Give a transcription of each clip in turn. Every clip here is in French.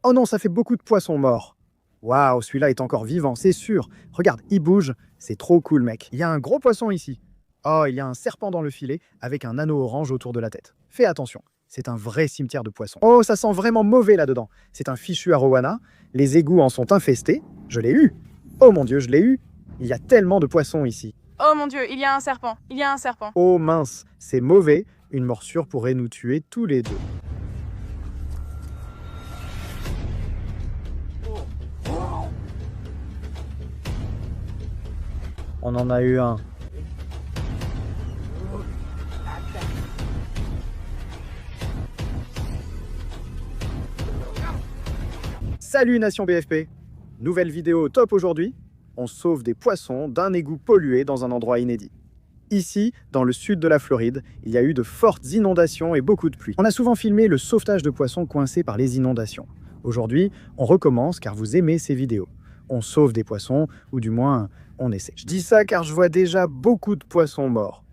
Oh non, ça fait beaucoup de poissons morts. Waouh, celui-là est encore vivant, c'est sûr. Regarde, il bouge. C'est trop cool, mec. Il y a un gros poisson ici. Oh, il y a un serpent dans le filet avec un anneau orange autour de la tête. Fais attention, c'est un vrai cimetière de poissons. Oh, ça sent vraiment mauvais là-dedans. C'est un fichu arowana. Les égouts en sont infestés. Je l'ai eu. Oh mon Dieu, je l'ai eu. Il y a tellement de poissons ici. Oh mon Dieu, il y a un serpent. Il y a un serpent. Oh mince, c'est mauvais. Une morsure pourrait nous tuer tous les deux. On en a eu un. Salut Nation BFP. Nouvelle vidéo top aujourd'hui. On sauve des poissons d'un égout pollué dans un endroit inédit. Ici, dans le sud de la Floride, il y a eu de fortes inondations et beaucoup de pluie. On a souvent filmé le sauvetage de poissons coincés par les inondations. Aujourd'hui, on recommence car vous aimez ces vidéos. On sauve des poissons, ou du moins, on essaie. Je dis ça car je vois déjà beaucoup de poissons morts.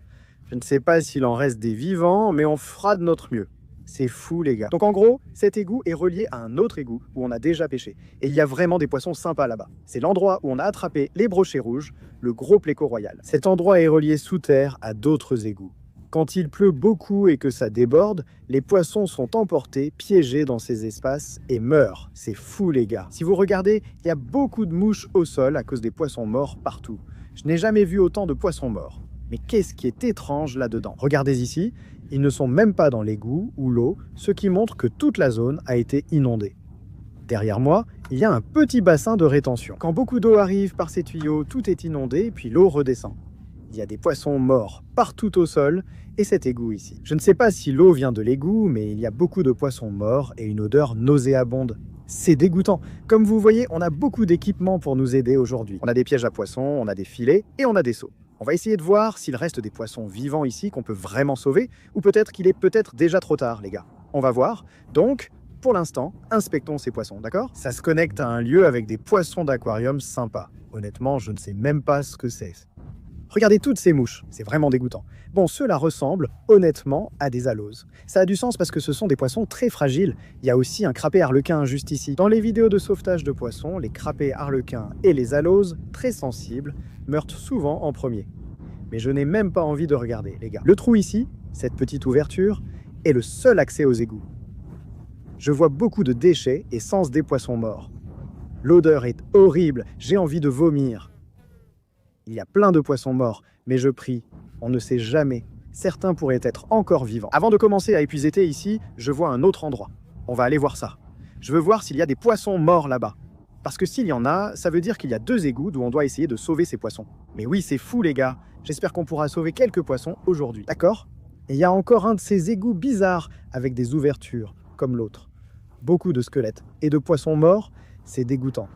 Je ne sais pas s'il en reste des vivants, mais on fera de notre mieux. C'est fou les gars. Donc en gros, cet égout est relié à un autre égout où on a déjà pêché. Et il y a vraiment des poissons sympas là-bas. C'est l'endroit où on a attrapé les brochets rouges, le gros pléco royal. Cet endroit est relié sous terre à d'autres égouts. Quand il pleut beaucoup et que ça déborde, les poissons sont emportés, piégés dans ces espaces et meurent. C'est fou les gars. Si vous regardez, il y a beaucoup de mouches au sol à cause des poissons morts partout. Je n'ai jamais vu autant de poissons morts. Mais qu'est-ce qui est étrange là-dedans? Regardez ici, ils ne sont même pas dans l'égout ou l'eau, ce qui montre que toute la zone a été inondée. Derrière moi, il y a un petit bassin de rétention. Quand beaucoup d'eau arrive par ces tuyaux, tout est inondé, puis l'eau redescend. Il y a des poissons morts partout au sol et cet égout ici. Je ne sais pas si l'eau vient de l'égout, mais il y a beaucoup de poissons morts et une odeur nauséabonde. C'est dégoûtant. Comme vous voyez, on a beaucoup d'équipements pour nous aider aujourd'hui. On a des pièges à poissons, on a des filets et on a des seaux. On va essayer de voir s'il reste des poissons vivants ici qu'on peut vraiment sauver, ou peut-être qu'il est peut-être déjà trop tard, les gars. On va voir. Donc, pour l'instant, inspectons ces poissons, d'accord? Ça se connecte à un lieu avec des poissons d'aquarium sympas. Honnêtement, je ne sais même pas ce que c'est. Regardez toutes ces mouches, c'est vraiment dégoûtant. Bon, ceux-là ressemblent, honnêtement, à des aloses. Ça a du sens parce que ce sont des poissons très fragiles. Il y a aussi un crapet arlequin juste ici. Dans les vidéos de sauvetage de poissons, les crapets arlequins et les aloses, très sensibles, meurent souvent en premier. Mais je n'ai même pas envie de regarder, les gars. Le trou ici, cette petite ouverture, est le seul accès aux égouts. Je vois beaucoup de déchets et sens des poissons morts. L'odeur est horrible, j'ai envie de vomir. Il y a plein de poissons morts, mais je prie, on ne sait jamais. Certains pourraient être encore vivants. Avant de commencer à épuiser ici, je vois un autre endroit. On va aller voir ça. Je veux voir s'il y a des poissons morts là-bas. Parce que s'il y en a, ça veut dire qu'il y a 2 égouts d'où on doit essayer de sauver ces poissons. Mais oui, c'est fou les gars. J'espère qu'on pourra sauver quelques poissons aujourd'hui, d'accord? Et il y a encore un de ces égouts bizarres avec des ouvertures, comme l'autre. Beaucoup de squelettes et de poissons morts, c'est dégoûtant.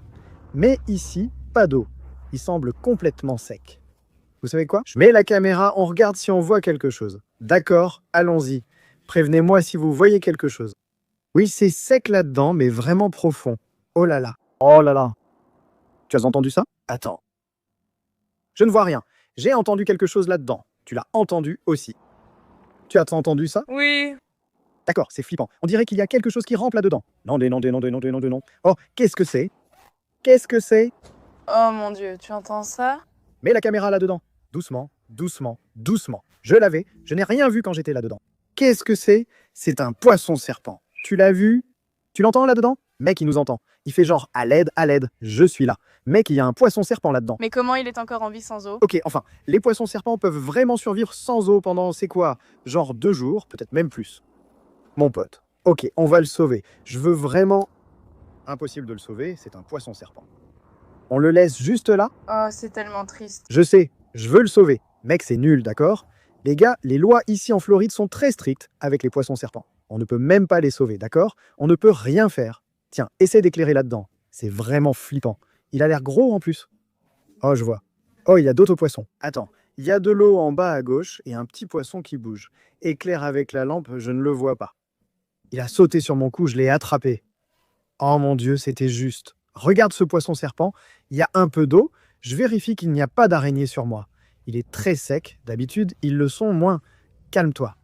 Mais ici, pas d'eau. Il semble complètement sec. Vous savez quoi? Je mets la caméra, on regarde si on voit quelque chose. D'accord, allons-y. Prévenez-moi si vous voyez quelque chose. Oui, c'est sec là-dedans, mais vraiment profond. Oh là là. Oh là là. Tu as entendu ça? Attends. Je ne vois rien. J'ai entendu quelque chose là-dedans. Tu l'as entendu aussi. Tu as entendu ça? Oui. D'accord, c'est flippant. On dirait qu'il y a quelque chose qui rampe là-dedans. Non, non, non, non, non, non. Oh, qu'est-ce que c'est? Qu'est-ce que c'est? Oh mon Dieu, tu entends ça? Mets la caméra là-dedans. Doucement, doucement, doucement. Je l'avais, je n'ai rien vu quand j'étais là-dedans. Qu'est-ce que c'est? C'est un poisson-serpent. Tu l'as vu? Tu l'entends là-dedans? Mec, il nous entend. Il fait genre à l'aide, je suis là. Mec, il y a un poisson-serpent là-dedans. Mais comment il est encore en vie sans eau? Ok, enfin, les poissons-serpents peuvent vraiment survivre sans eau pendant, c'est quoi? Genre 2 jours, peut-être même plus. Mon pote. Ok, on va le sauver. Je veux vraiment... Impossible de le sauver, c'est un poisson-serpent. On le laisse juste là? Oh, c'est tellement triste. Je sais, je veux le sauver. Mec, c'est nul, d'accord? Les gars, les lois ici en Floride sont très strictes avec les poissons-serpents. On ne peut même pas les sauver, d'accord? On ne peut rien faire. Tiens, essaie d'éclairer là-dedans. C'est vraiment flippant. Il a l'air gros en plus. Oh, je vois. Oh, il y a d'autres poissons. Attends, il y a de l'eau en bas à gauche et un petit poisson qui bouge. Éclaire avec la lampe, je ne le vois pas. Il a sauté sur mon cou, je l'ai attrapé. Oh mon Dieu, c'était juste. Regarde ce poisson-serpent, il y a un peu d'eau. Je vérifie qu'il n'y a pas d'araignée sur moi. Il est très sec, d'habitude, ils le sont moins. Calme-toi.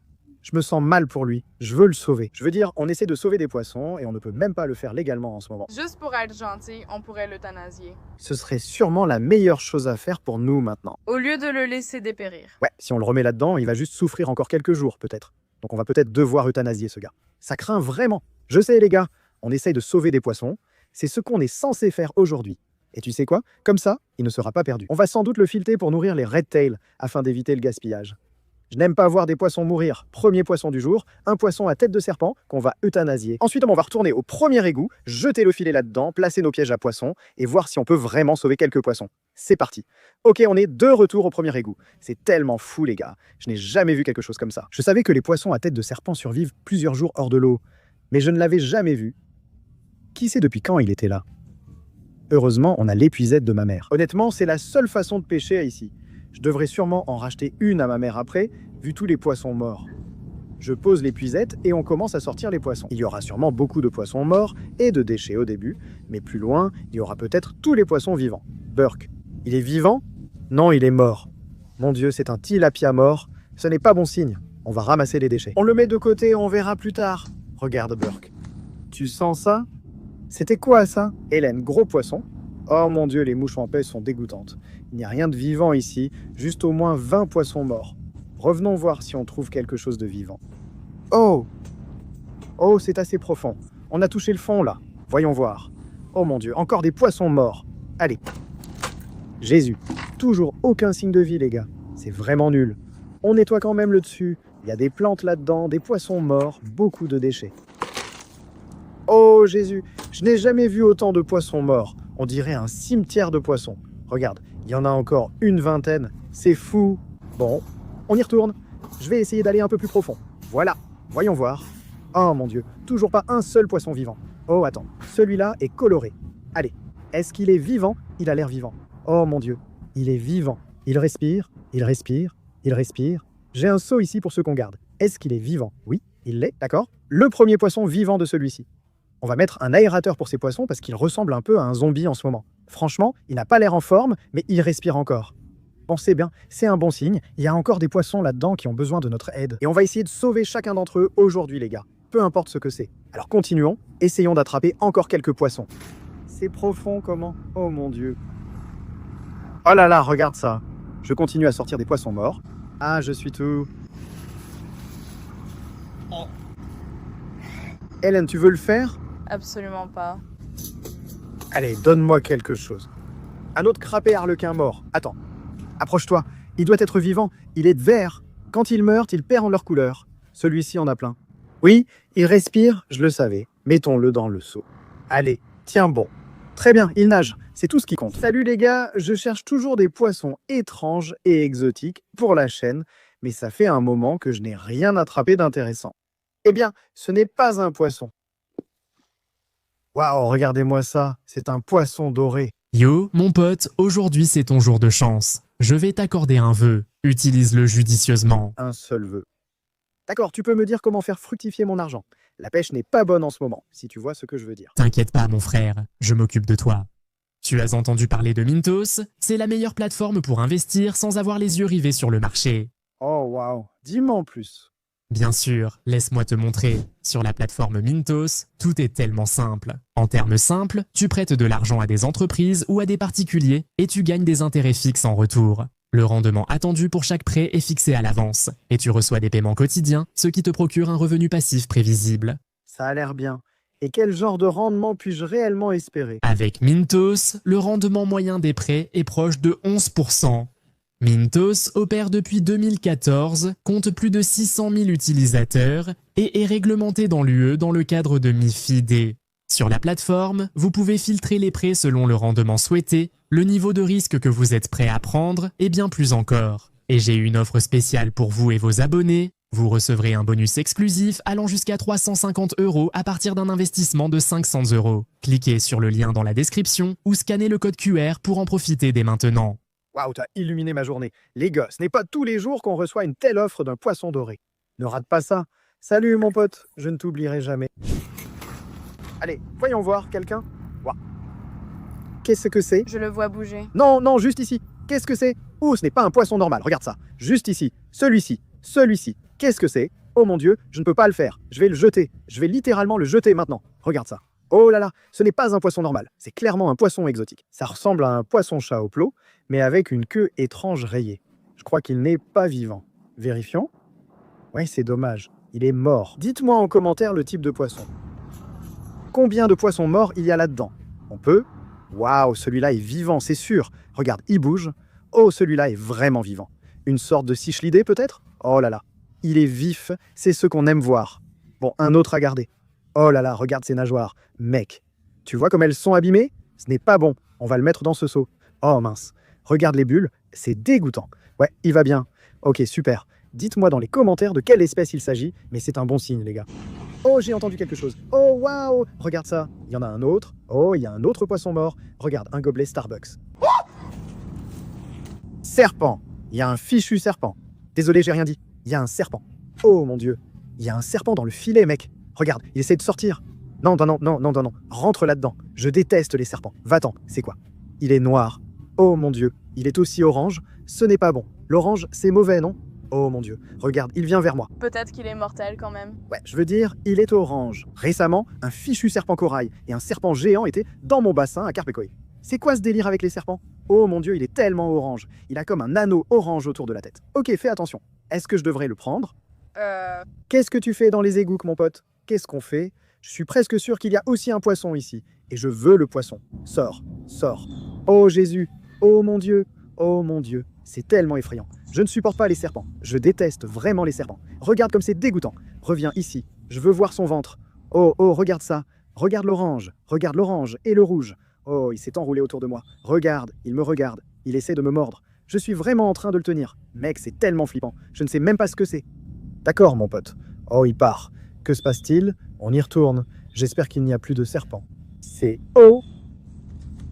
Je me sens mal pour lui. Je veux le sauver. Je veux dire, on essaie de sauver des poissons et on ne peut même pas le faire légalement en ce moment. Juste pour être gentil, on pourrait l'euthanasier. Ce serait sûrement la meilleure chose à faire pour nous maintenant. Au lieu de le laisser dépérir. Ouais, si on le remet là-dedans, il va juste souffrir encore quelques jours, peut-être. Donc on va peut-être devoir euthanasier ce gars. Ça craint vraiment. Je sais les gars, on essaye de sauver des poissons. C'est ce qu'on est censé faire aujourd'hui. Et tu sais quoi? Comme ça, il ne sera pas perdu. On va sans doute le fileter pour nourrir les red tails, afin d'éviter le gaspillage. Je n'aime pas voir des poissons mourir. Premier poisson du jour, un poisson à tête de serpent qu'on va euthanasier. Ensuite, on va retourner au premier égout, jeter le filet là-dedans, placer nos pièges à poissons et voir si on peut vraiment sauver quelques poissons. C'est parti. Ok, on est de retour au premier égout. C'est tellement fou les gars. Je n'ai jamais vu quelque chose comme ça. Je savais que les poissons à tête de serpent survivent plusieurs jours hors de l'eau, mais je ne l'avais jamais vu. Qui sait depuis quand il était là? Heureusement, on a l'épuisette de ma mère. Honnêtement, c'est la seule façon de pêcher ici. Je devrais sûrement en racheter une à ma mère après, vu tous les poissons morts. Je pose l'épuisette et on commence à sortir les poissons. Il y aura sûrement beaucoup de poissons morts et de déchets au début, mais plus loin, il y aura peut-être tous les poissons vivants. Burke, il est vivant? Non, il est mort. Mon Dieu, c'est un tilapia mort. Ce n'est pas bon signe. On va ramasser les déchets. On le met de côté, on verra plus tard. Regarde, Burke. Tu sens ça? C'était quoi ça? Hélène, gros poisson. Oh mon Dieu, les mouches en paix sont dégoûtantes. Il n'y a rien de vivant ici, juste au moins 20 poissons morts. Revenons voir si on trouve quelque chose de vivant. Oh! Oh, c'est assez profond. On a touché le fond là. Voyons voir. Oh mon Dieu, encore des poissons morts. Allez. Jésus. Toujours aucun signe de vie les gars. C'est vraiment nul. On nettoie quand même le dessus. Il y a des plantes là-dedans, des poissons morts, beaucoup de déchets. Oh Jésus, je n'ai jamais vu autant de poissons morts. On dirait un cimetière de poissons. Regarde, il y en a encore une vingtaine. C'est fou. Bon, on y retourne. Je vais essayer d'aller un peu plus profond. Voilà, voyons voir. Oh mon Dieu, toujours pas un seul poisson vivant. Oh attends, celui-là est coloré. Allez, est-ce qu'il est vivant? Il a l'air vivant. Oh mon Dieu, il est vivant. Il respire, il respire, il respire. J'ai un seau ici pour ceux qu'on garde. Est-ce qu'il est vivant? Oui, il l'est, d'accord. Le premier poisson vivant de celui-ci. On va mettre un aérateur pour ces poissons parce qu'il ressemble un peu à un zombie en ce moment. Franchement, il n'a pas l'air en forme, mais il respire encore. Bon, c'est bien, c'est un bon signe. Il y a encore des poissons là-dedans qui ont besoin de notre aide. Et on va essayer de sauver chacun d'entre eux aujourd'hui, les gars. Peu importe ce que c'est. Alors continuons, essayons d'attraper encore quelques poissons. C'est profond comment? Oh mon Dieu. Oh là là, regarde ça. Je continue à sortir des poissons morts. Ah, je suis tout... Hélène, tu veux le faire? Absolument pas. Allez, donne-moi quelque chose. Un autre crapet harlequin mort. Attends, approche-toi. Il doit être vivant. Il est vert. Quand ils meurent, ils perdent leur couleur. Celui-ci en a plein. Oui, il respire, je le savais. Mettons-le dans le seau. Allez, tiens bon. Très bien, il nage. C'est tout ce qui compte. Salut les gars, je cherche toujours des poissons étranges et exotiques pour la chaîne, mais ça fait un moment que je n'ai rien attrapé d'intéressant. Eh bien, ce n'est pas un poisson. Waouh, regardez-moi ça, c'est un poisson doré. Yo, mon pote, aujourd'hui c'est ton jour de chance. Je vais t'accorder un vœu. Utilise-le judicieusement. Un seul vœu. D'accord, tu peux me dire comment faire fructifier mon argent. La pêche n'est pas bonne en ce moment, si tu vois ce que je veux dire. T'inquiète pas, mon frère, je m'occupe de toi. Tu as entendu parler de Mintos? C'est la meilleure plateforme pour investir sans avoir les yeux rivés sur le marché. Oh waouh, dis-moi en plus. Bien sûr, laisse-moi te montrer. Sur la plateforme Mintos, tout est tellement simple. En termes simples, tu prêtes de l'argent à des entreprises ou à des particuliers et tu gagnes des intérêts fixes en retour. Le rendement attendu pour chaque prêt est fixé à l'avance et tu reçois des paiements quotidiens, ce qui te procure un revenu passif prévisible. Ça a l'air bien. Et quel genre de rendement puis-je réellement espérer? Avec Mintos, le rendement moyen des prêts est proche de 11%. Mintos opère depuis 2014, compte plus de 600 000 utilisateurs et est réglementé dans l'UE dans le cadre de MiFID. Sur la plateforme, vous pouvez filtrer les prêts selon le rendement souhaité, le niveau de risque que vous êtes prêt à prendre et bien plus encore. Et j'ai une offre spéciale pour vous et vos abonnés. Vous recevrez un bonus exclusif allant jusqu'à 350 € à partir d'un investissement de 500 €. Cliquez sur le lien dans la description ou scannez le code QR pour en profiter dès maintenant. Waouh, t'as illuminé ma journée. Les gars, ce n'est pas tous les jours qu'on reçoit une telle offre d'un poisson doré. Ne rate pas ça. Salut mon pote, je ne t'oublierai jamais. Allez, voyons voir quelqu'un. Waouh. Qu'est-ce que c'est? Je le vois bouger. Non, non, juste ici. Qu'est-ce que c'est? Oh, ce n'est pas un poisson normal, regarde ça. Juste ici, celui-ci, celui-ci. Qu'est-ce que c'est? Oh mon Dieu, je ne peux pas le faire. Je vais le jeter. Je vais littéralement le jeter maintenant. Regarde ça. Oh là là, ce n'est pas un poisson normal. C'est clairement un poisson exotique. Ça ressemble à un poisson-chat au plot, mais avec une queue étrange rayée. Je crois qu'il n'est pas vivant. Vérifions. Ouais, c'est dommage. Il est mort. Dites-moi en commentaire le type de poisson. Combien de poissons morts il y a là-dedans? On peut? Waouh, celui-là est vivant, c'est sûr. Regarde, il bouge. Oh, celui-là est vraiment vivant. Une sorte de cichlidé peut-être? Oh là là, il est vif, c'est ce qu'on aime voir. Bon, un autre à garder. Oh là là, regarde ses nageoires. Mec, tu vois comme elles sont abîmées? Ce n'est pas bon, on va le mettre dans ce seau. Oh mince, regarde les bulles, c'est dégoûtant. Ouais, il va bien. Ok, super. Dites-moi dans les commentaires de quelle espèce il s'agit, mais c'est un bon signe, les gars. Oh, j'ai entendu quelque chose. Oh, waouh! Regarde ça. Il y en a un autre. Oh, il y a un autre poisson mort. Regarde, un gobelet Starbucks. Serpent. Il y a un fichu serpent. Désolé, j'ai rien dit. Il y a un serpent. Oh, mon Dieu. Il y a un serpent dans le filet, mec. Regarde, il essaie de sortir. Non, non, non, non, non, non, non. Rentre là-dedans. Je déteste les serpents. Va-t'en. C'est quoi? Il est noir. Oh, mon Dieu. Il est aussi orange. Ce n'est pas bon. L'orange, c'est mauvais, non? Oh mon Dieu, regarde, il vient vers moi. Peut-être qu'il est mortel quand même. Ouais, je veux dire, il est orange. Récemment, un fichu serpent corail et un serpent géant étaient dans mon bassin à Carpecoy. C'est quoi ce délire avec les serpents? Oh mon Dieu, il est tellement orange. Il a comme un anneau orange autour de la tête. Ok, fais attention. Est-ce que je devrais le prendre? Qu'est-ce que tu fais dans les égouts, mon pote? Qu'est-ce qu'on fait? Je suis presque sûr qu'il y a aussi un poisson ici. Et je veux le poisson. Sors, sors. Oh Jésus, oh mon Dieu, oh mon Dieu. C'est tellement effrayant. Je ne supporte pas les serpents. Je déteste vraiment les serpents. Regarde comme c'est dégoûtant. Reviens ici. Je veux voir son ventre. Oh, oh, regarde ça. Regarde l'orange. Regarde l'orange et le rouge. Oh, il s'est enroulé autour de moi. Regarde, il me regarde. Il essaie de me mordre. Je suis vraiment en train de le tenir. Mec, c'est tellement flippant. Je ne sais même pas ce que c'est. D'accord, mon pote. Oh, il part. Que se passe-t-il? On y retourne. J'espère qu'il n'y a plus de serpents. C'est... Oh!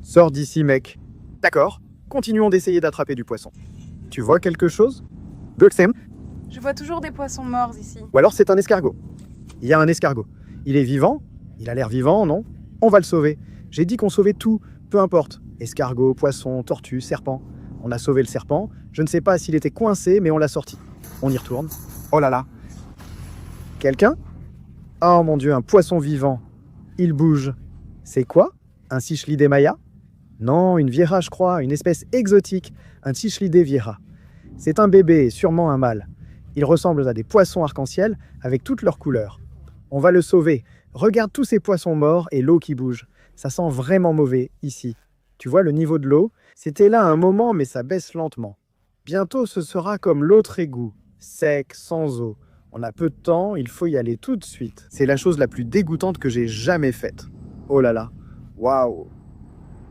Sors d'ici, mec. D'accord. Continuons d'essayer d'attraper du poisson. Tu vois quelque chose? Buxem? Je vois toujours des poissons morts ici. Ou alors c'est un escargot. Il y a un escargot. Il est vivant? Il a l'air vivant, non? On va le sauver. J'ai dit qu'on sauvait tout, peu importe. Escargot, poisson, tortue, serpent. On a sauvé le serpent. Je ne sais pas s'il était coincé, mais on l'a sorti. On y retourne. Oh là là. Quelqu'un? Oh mon Dieu, un poisson vivant. Il bouge. C'est quoi? Un cichlidé maya? Non, une vieira, je crois, une espèce exotique, un cichlidé vieira. C'est un bébé, sûrement un mâle. Ils ressemblent à des poissons arc-en-ciel avec toutes leurs couleurs. On va le sauver. Regarde tous ces poissons morts et l'eau qui bouge. Ça sent vraiment mauvais, ici. Tu vois le niveau de l'eau? C'était là un moment, mais ça baisse lentement. Bientôt, ce sera comme l'autre égout, sec, sans eau. On a peu de temps, il faut y aller tout de suite. C'est la chose la plus dégoûtante que j'ai jamais faite. Oh là là. Waouh.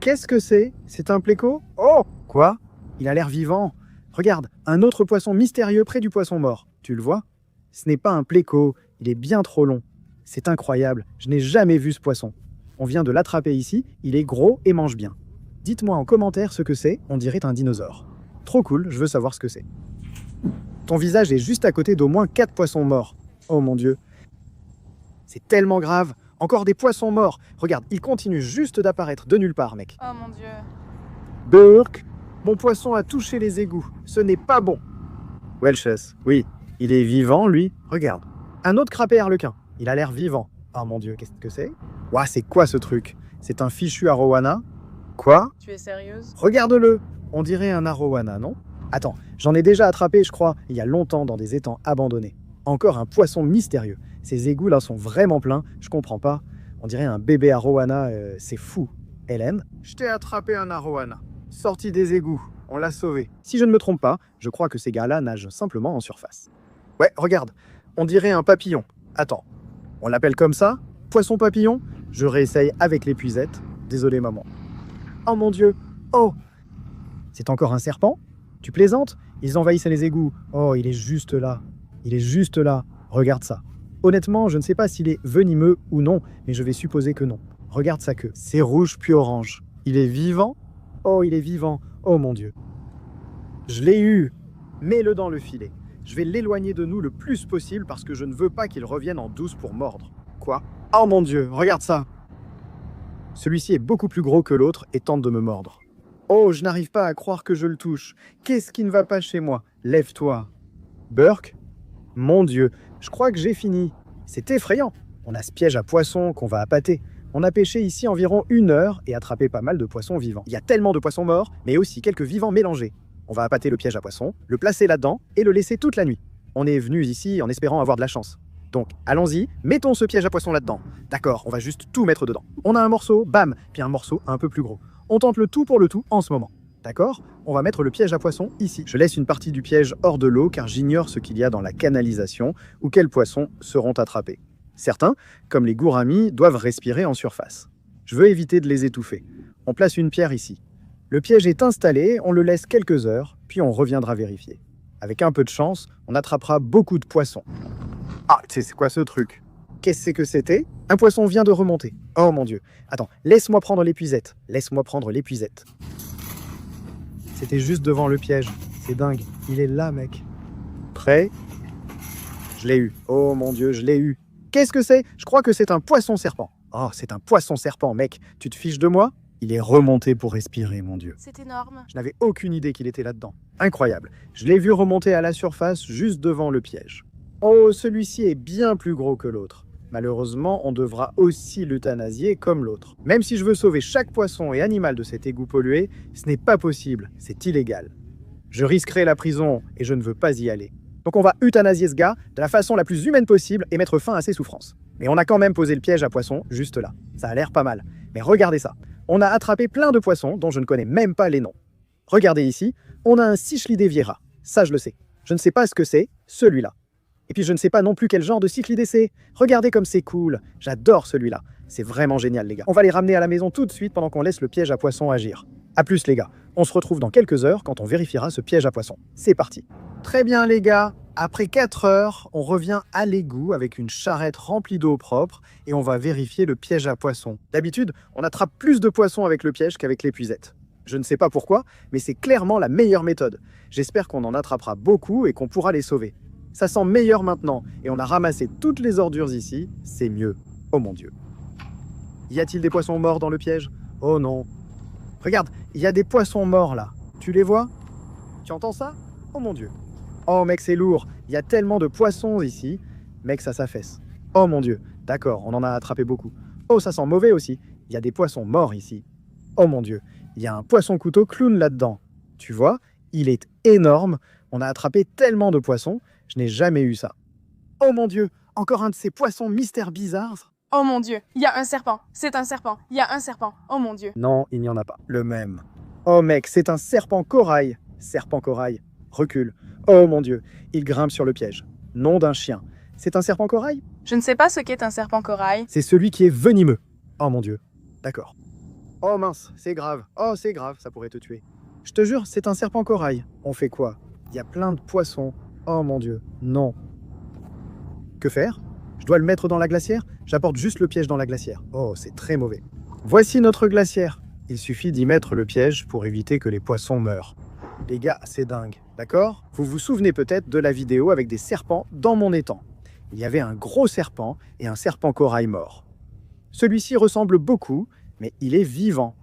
Qu'est-ce que c'est? C'est un pléco? Oh! Quoi? Il a l'air vivant. Regarde, un autre poisson mystérieux près du poisson mort. Tu le vois? Ce n'est pas un pléco, il est bien trop long. C'est incroyable, je n'ai jamais vu ce poisson. On vient de l'attraper ici, il est gros et mange bien. Dites-moi en commentaire ce que c'est, on dirait un dinosaure. Trop cool, je veux savoir ce que c'est. Ton visage est juste à côté d'au moins 4 poissons morts. Oh mon Dieu. C'est tellement grave. Encore des poissons morts. Regarde, ils continuent juste d'apparaître de nulle part, mec. Oh mon Dieu. Burk, mon poisson a touché les égouts. Ce n'est pas bon. Welches, oui, il est vivant, lui. Regarde. Un autre crapet harlequin. Il a l'air vivant. Oh mon Dieu, qu'est-ce que c'est? Ouah, c'est quoi ce truc? C'est un fichu arowana? Quoi? Tu es sérieuse? Regarde-le. On dirait un arowana, non? Attends, j'en ai déjà attrapé, je crois, il y a longtemps dans des étangs abandonnés. Encore un poisson mystérieux. Ces égouts là sont vraiment pleins, je comprends pas. On dirait un bébé arowana, c'est fou. Hélène, je t'ai attrapé un arowana. Sorti des égouts, on l'a sauvé. Si je ne me trompe pas, je crois que ces gars-là nagent simplement en surface. Ouais, regarde, on dirait un papillon. Attends, on l'appelle comme ça? Poisson papillon? Je réessaye avec l'épuisette. Désolé maman. Oh mon Dieu, oh! C'est encore un serpent? Tu plaisantes? Ils envahissaient les égouts. Oh, il est juste là. Il est juste là. Regarde ça. Honnêtement, je ne sais pas s'il est venimeux ou non, mais je vais supposer que non. Regarde sa queue. C'est rouge puis orange. Il est vivant? Oh, il est vivant. Oh mon Dieu. Je l'ai eu. Mets-le dans le filet. Je vais l'éloigner de nous le plus possible parce que je ne veux pas qu'il revienne en douce pour mordre. Quoi? Oh mon Dieu, regarde ça. Celui-ci est beaucoup plus gros que l'autre et tente de me mordre. Oh, je n'arrive pas à croire que je le touche. Qu'est-ce qui ne va pas chez moi? Lève-toi. Burk? Mon Dieu, je crois que j'ai fini. C'est effrayant. On a ce piège à poissons qu'on va appâter. On a pêché ici environ 1 heure et attrapé pas mal de poissons vivants. Il y a tellement de poissons morts, mais aussi quelques vivants mélangés. On va appâter le piège à poissons, le placer là-dedans et le laisser toute la nuit. On est venu ici en espérant avoir de la chance. Donc, allons-y, mettons ce piège à poissons là-dedans. D'accord, on va juste tout mettre dedans. On a un morceau, bam, puis un morceau un peu plus gros. On tente le tout pour le tout en ce moment. D'accord? On va mettre le piège à poissons ici. Je laisse une partie du piège hors de l'eau car j'ignore ce qu'il y a dans la canalisation ou quels poissons seront attrapés. Certains, comme les gouramis, doivent respirer en surface. Je veux éviter de les étouffer. On place une pierre ici. Le piège est installé, on le laisse quelques heures, puis on reviendra vérifier. Avec un peu de chance, on attrapera beaucoup de poissons. Ah, c'est quoi ce truc? Qu'est-ce que c'était? Un poisson vient de remonter. Oh mon Dieu. Attends, laisse-moi prendre l'épuisette. Laisse-moi prendre l'épuisette. C'était juste devant le piège. C'est dingue. Il est là, mec. Prêt? Je l'ai eu. Oh mon Dieu, je l'ai eu. Qu'est-ce que c'est? Je crois que c'est un poisson-serpent. Oh, c'est un poisson-serpent, mec. Tu te fiches de moi? Il est remonté pour respirer, mon Dieu. C'est énorme. Je n'avais aucune idée qu'il était là-dedans. Incroyable. Je l'ai vu remonter à la surface juste devant le piège. Oh, celui-ci est bien plus gros que l'autre. Malheureusement, on devra aussi l'euthanasier comme l'autre. Même si je veux sauver chaque poisson et animal de cet égout pollué, ce n'est pas possible, c'est illégal. Je risquerai la prison et je ne veux pas y aller. Donc on va euthanasier ce gars de la façon la plus humaine possible et mettre fin à ses souffrances. Mais on a quand même posé le piège à poissons juste là. Ça a l'air pas mal. Mais regardez ça. On a attrapé plein de poissons dont je ne connais même pas les noms. Regardez ici, on a un Cichlidés viera. Ça je le sais. Je ne sais pas ce que c'est, celui-là. Et puis je ne sais pas non plus quel genre de Cichlidés c'est. Regardez comme c'est cool. J'adore celui-là. C'est vraiment génial les gars. On va les ramener à la maison tout de suite pendant qu'on laisse le piège à poissons agir. A plus les gars. On se retrouve dans quelques heures quand on vérifiera ce piège à poissons. C'est parti. Très bien les gars. Après 4 heures, on revient à l'égout avec une charrette remplie d'eau propre et on va vérifier le piège à poissons. D'habitude, on attrape plus de poissons avec le piège qu'avec l'épuisette. Je ne sais pas pourquoi, mais c'est clairement la meilleure méthode. J'espère qu'on en attrapera beaucoup et qu'on pourra les sauver. Ça sent meilleur maintenant et on a ramassé toutes les ordures ici, c'est mieux. Oh mon Dieu. Y a-t-il des poissons morts dans le piège? Oh non. Regarde, il y a des poissons morts là. Tu les vois? Tu entends ça? Oh mon Dieu. Oh mec, c'est lourd. Il y a tellement de poissons ici. Mec, ça s'affaisse. Oh mon Dieu. D'accord, on en a attrapé beaucoup. Oh, ça sent mauvais aussi. Il y a des poissons morts ici. Oh mon Dieu. Il y a un poisson-couteau clown là-dedans. Tu vois? Il est énorme. On a attrapé tellement de poissons. Je n'ai jamais eu ça. Oh mon Dieu. Encore un de ces poissons mystères bizarres. Oh mon Dieu, il y a un serpent. C'est un serpent. Il y a un serpent. Oh mon Dieu. Non, il n'y en a pas. Le même. Oh mec, c'est un serpent corail. Serpent corail. Recule. Oh mon Dieu, il grimpe sur le piège. Nom d'un chien. C'est un serpent corail? Je ne sais pas ce qu'est un serpent corail. C'est celui qui est venimeux. Oh mon Dieu. D'accord. Oh mince, c'est grave. Oh, c'est grave, ça pourrait te tuer. Je te jure, c'est un serpent corail. On fait quoi? Il y a plein de poissons. Oh mon Dieu. Non. Que faire? Je dois le mettre dans la glacière? J'apporte juste le piège dans la glacière. Oh, c'est très mauvais. Voici notre glacière. Il suffit d'y mettre le piège pour éviter que les poissons meurent. Les gars, c'est dingue, d'accord? Vous vous souvenez peut-être de la vidéo avec des serpents dans mon étang. Il y avait un gros serpent et un serpent corail mort. Celui-ci ressemble beaucoup, mais il est vivant.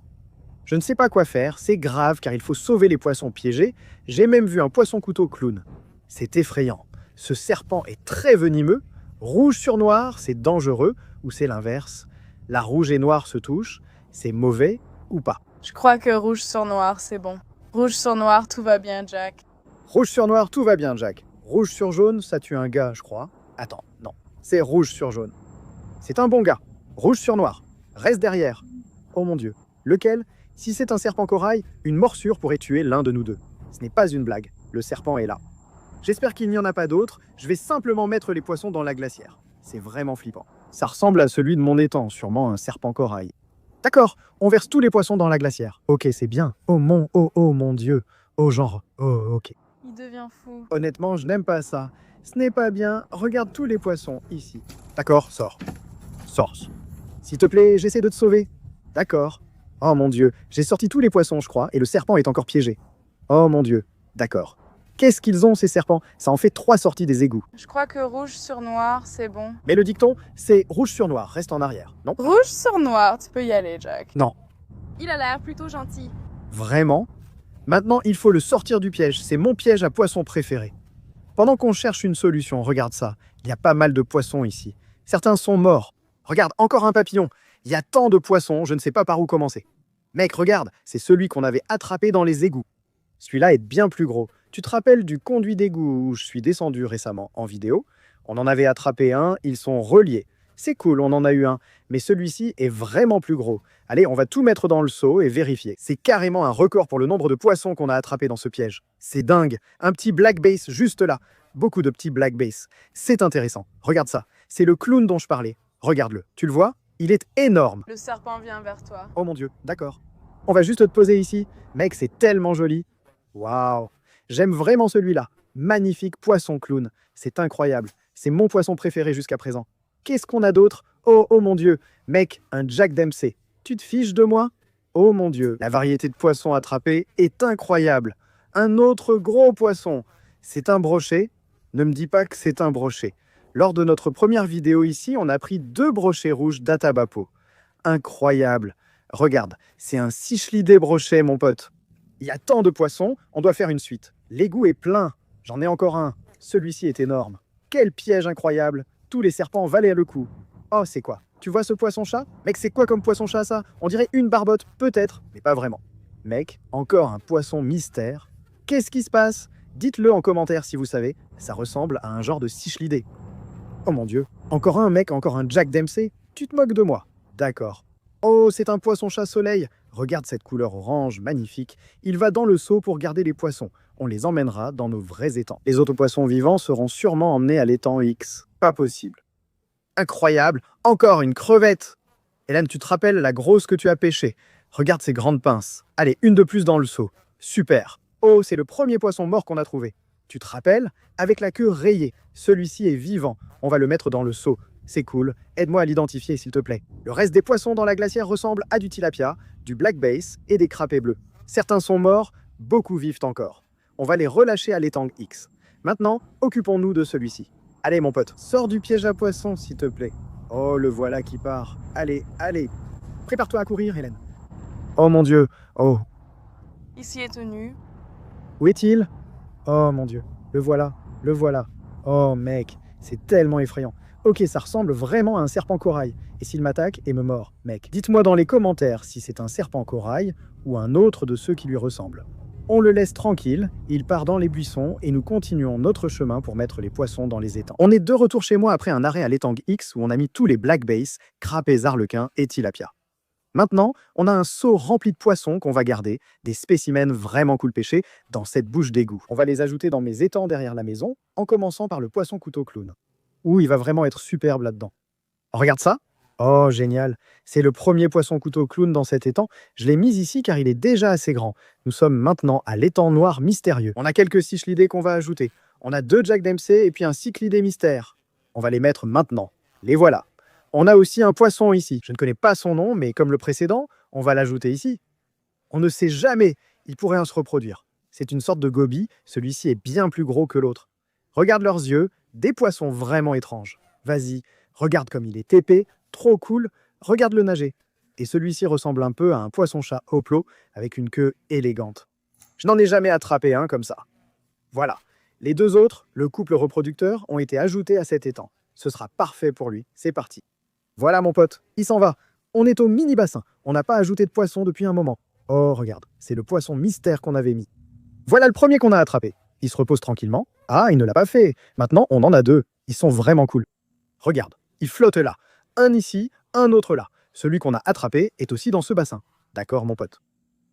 Je ne sais pas quoi faire, c'est grave car il faut sauver les poissons piégés. J'ai même vu un poisson-couteau clown. C'est effrayant. Ce serpent est très venimeux. Rouge sur noir, c'est dangereux, ou c'est l'inverse. La rouge et noire se touchent, c'est mauvais ou pas? Je crois que rouge sur noir, c'est bon. Rouge sur noir, tout va bien, Jack. Rouge sur noir, tout va bien, Jack. Rouge sur jaune, ça tue un gars, je crois. Attends, non. C'est rouge sur jaune. C'est un bon gars. Rouge sur noir. Reste derrière. Oh mon Dieu. Lequel? Si c'est un serpent corail, une morsure pourrait tuer l'un de nous deux. Ce n'est pas une blague. Le serpent est là. J'espère qu'il n'y en a pas d'autres. Je vais simplement mettre les poissons dans la glacière. C'est vraiment flippant. Ça ressemble à celui de mon étang, sûrement un serpent corail. D'accord, on verse tous les poissons dans la glacière. Ok, c'est bien. Oh mon Dieu. Oh genre, oh ok. Il devient fou. Honnêtement, je n'aime pas ça. Ce n'est pas bien. Regarde tous les poissons ici. D'accord, sors. Sors. S'il te plaît, j'essaie de te sauver. D'accord. Oh mon Dieu, j'ai sorti tous les poissons, je crois, et le serpent est encore piégé. Oh mon Dieu. D'accord. Qu'est-ce qu'ils ont, ces serpents? Ça en fait 3 sorties des égouts. Je crois que rouge sur noir, c'est bon. Mais le dicton, c'est rouge sur noir, reste en arrière, non? Rouge sur noir, tu peux y aller, Jack. Non. Il a l'air plutôt gentil. Vraiment? Maintenant, il faut le sortir du piège. C'est mon piège à poisson préféré. Pendant qu'on cherche une solution, regarde ça. Il y a pas mal de poissons ici. Certains sont morts. Regarde, encore un papillon. Il y a tant de poissons, je ne sais pas par où commencer. Mec, regarde, c'est celui qu'on avait attrapé dans les égouts. Celui-là est bien plus gros. Tu te rappelles du conduit d'égout où je suis descendu récemment en vidéo? On en avait attrapé un, ils sont reliés. C'est cool, on en a eu un. Mais celui-ci est vraiment plus gros. Allez, on va tout mettre dans le seau et vérifier. C'est carrément un record pour le nombre de poissons qu'on a attrapés dans ce piège. C'est dingue. Un petit black bass juste là. Beaucoup de petits black bass. C'est intéressant. Regarde ça. C'est le clown dont je parlais. Regarde-le. Tu le vois? Il est énorme. Le serpent vient vers toi. Oh mon Dieu, d'accord. On va juste te poser ici. Mec, c'est tellement joli. Waouh. J'aime vraiment celui-là. Magnifique poisson clown. C'est incroyable. C'est mon poisson préféré jusqu'à présent. Qu'est-ce qu'on a d'autre? Oh, oh mon Dieu. Mec, un Jack Dempsey. Tu te fiches de moi? Oh mon Dieu. La variété de poissons attrapés est incroyable. Un autre gros poisson. C'est un brochet. Ne me dis pas que c'est un brochet. Lors de notre première vidéo ici, on a pris 2 brochets rouges d'Atabapo. Incroyable. Regarde, c'est un cichlidé brochet, mon pote. Il y a tant de poissons, on doit faire une suite. L'égout est plein. J'en ai encore un. Celui-ci est énorme. Quel piège incroyable. Tous les serpents valaient le coup. Oh, c'est quoi? Tu vois ce poisson-chat? Mec, c'est quoi comme poisson-chat, ça? On dirait une barbotte, peut-être, mais pas vraiment. Mec, encore un poisson mystère. Qu'est-ce qui se passe? Dites-le en commentaire si vous savez. Ça ressemble à un genre de cichlidé. Oh mon Dieu. Encore un, mec, encore un Jack Dempsey? Tu te moques de moi? D'accord. Oh, c'est un poisson-chat soleil. Regarde cette couleur orange, magnifique. Il va dans le seau pour garder les poissons. On les emmènera dans nos vrais étangs. Les autres poissons vivants seront sûrement emmenés à l'étang X. Pas possible. Incroyable. Encore une crevette. Hélène, tu te rappelles la grosse que tu as pêchée? Regarde ces grandes pinces. Allez, une de plus dans le seau. Super. Oh, c'est le premier poisson mort qu'on a trouvé. Tu te rappelles? Avec la queue rayée. Celui-ci est vivant. On va le mettre dans le seau. C'est cool. Aide-moi à l'identifier, s'il te plaît. Le reste des poissons dans la glacière ressemble à du tilapia, du black bass et des crapets bleus. Certains sont morts, beaucoup vivent encore. On va les relâcher à l'étang X. Maintenant, occupons-nous de celui-ci. Allez, mon pote, sors du piège à poissons, s'il te plaît. Oh, le voilà qui part. Allez, allez. Prépare-toi à courir, Hélène. Oh mon Dieu. Oh. Ici est tenu. Où est-il? Oh mon Dieu. Le voilà. Le voilà. Oh mec, c'est tellement effrayant. Ok, ça ressemble vraiment à un serpent corail. Et s'il m'attaque et me mord, mec, dites-moi dans les commentaires si c'est un serpent corail ou un autre de ceux qui lui ressemblent. On le laisse tranquille, il part dans les buissons et nous continuons notre chemin pour mettre les poissons dans les étangs. On est de retour chez moi après un arrêt à l'étang X où on a mis tous les black bass, crapets arlequins et tilapia. Maintenant, on a un seau rempli de poissons qu'on va garder, des spécimens vraiment cool pêchés, dans cette bouche d'égout. On va les ajouter dans mes étangs derrière la maison, en commençant par le poisson couteau clown. Ouh, il va vraiment être superbe là-dedans. Regarde ça. Oh, génial. C'est le premier poisson couteau clown dans cet étang. Je l'ai mis ici car il est déjà assez grand. Nous sommes maintenant à l'étang noir mystérieux. On a quelques cichlidés qu'on va ajouter. On a 2 Jack Dempsey et puis un cyclidé mystère. On va les mettre maintenant. Les voilà. On a aussi un poisson ici. Je ne connais pas son nom, mais comme le précédent, on va l'ajouter ici. On ne sait jamais. Il pourrait se reproduire. C'est une sorte de goby. Celui-ci est bien plus gros que l'autre. Regarde leurs yeux. Des poissons vraiment étranges. Vas-y, regarde comme il est épais, trop cool, regarde-le nager. Et celui-ci ressemble un peu à un poisson-chat hoplo avec une queue élégante. Je n'en ai jamais attrapé un comme ça. Voilà, les 2 autres, le couple reproducteur, ont été ajoutés à cet étang. Ce sera parfait pour lui, c'est parti. Voilà mon pote, il s'en va. On est au mini-bassin, on n'a pas ajouté de poisson depuis un moment. Oh, regarde, c'est le poisson mystère qu'on avait mis. Voilà le premier qu'on a attrapé. Il se repose tranquillement. Ah, il ne l'a pas fait. Maintenant, on en a 2. Ils sont vraiment cool. Regarde, ils flottent là. Un ici, un autre là. Celui qu'on a attrapé est aussi dans ce bassin. D'accord, mon pote?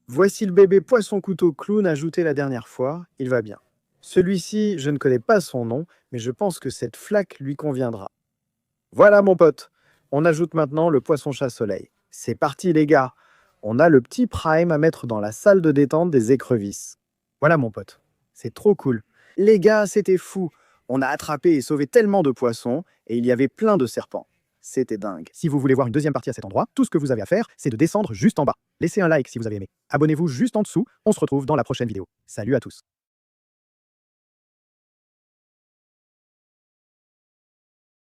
Voici le bébé poisson couteau clown ajouté la dernière fois. Il va bien. Celui-ci, je ne connais pas son nom, mais je pense que cette flaque lui conviendra. Voilà, mon pote. On ajoute maintenant le poisson chat soleil. C'est parti, les gars. On a le petit prime à mettre dans la salle de détente des écrevisses. Voilà, mon pote. C'est trop cool. Les gars, c'était fou. On a attrapé et sauvé tellement de poissons et il y avait plein de serpents. C'était dingue. Si vous voulez voir une deuxième partie à cet endroit, tout ce que vous avez à faire, c'est de descendre juste en bas. Laissez un like si vous avez aimé. Abonnez-vous juste en dessous. On se retrouve dans la prochaine vidéo. Salut à tous.